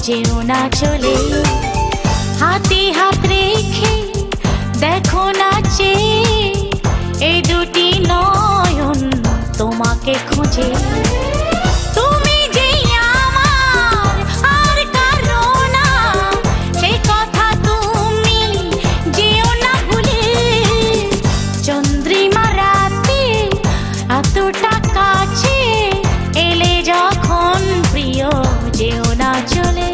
যেও না চলে। হাতে হাত রেখে দেখো না চেয়ে এই দুটি নয়ন তোমাকে খোঁজে। তুমি যে আমার আর কারো না, সেই কথা তুমি যেও না ভুলে। চন্দ্রিমা রাতে এতটা কাছে এলে যখন প্রিয় যেও না চলে।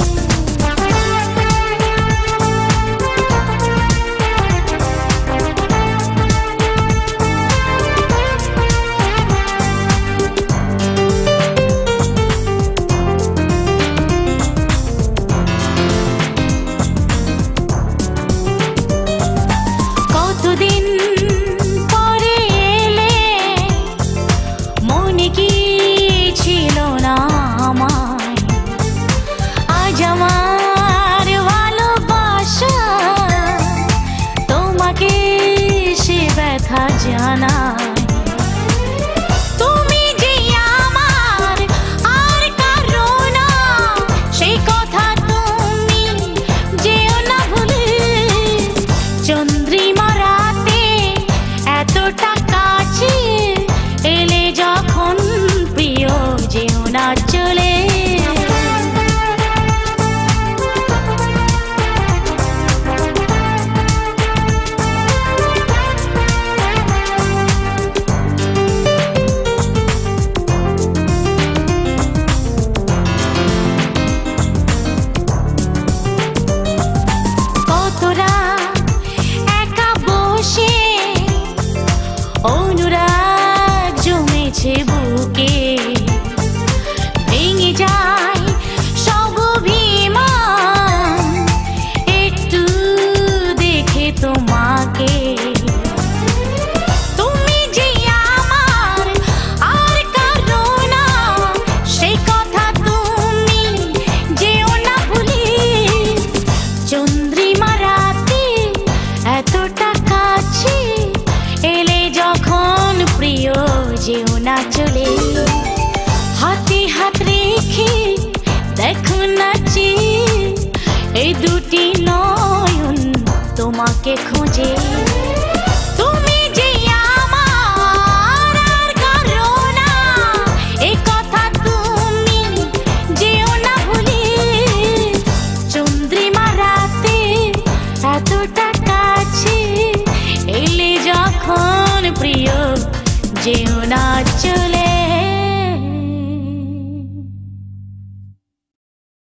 কতদিন পরে এলে, মনে কি ছিল না আমায়? আজ আমার ভালোবাসা তোমাকে সে ব্যথা জানায়। তুমি যে আমার আর কারো না, সেই কথা তুমি যেও না ভুলে। চন্দ্রিমা রাতে এতটা কাছে এলে যখন প্রিয় যেও না চলে। কতরা একা বসে অনুরাগ জমেছে বুকে, ভেঙে যায় সব অভিমান একটু দেখে তোমাকে। তুমি যে আমার আর কারো না, সেই কথা তুমি যেও না ভুলে। চন্দ্রিমা রাতে এতটা কাছে এলে যখন প্রিয় যেও না চলে। হাতে হাত রেখে দেখো না চেয়ে এই দুটি নয়ন তোমাকে খোঁজে। তুমি যে আমার আর কারো না, এই কথা তুমি যেও না ভুলে। চন্দ্রিমা রাতে এতটা কাছে এলে যখন প্রিয় যেও না চলে।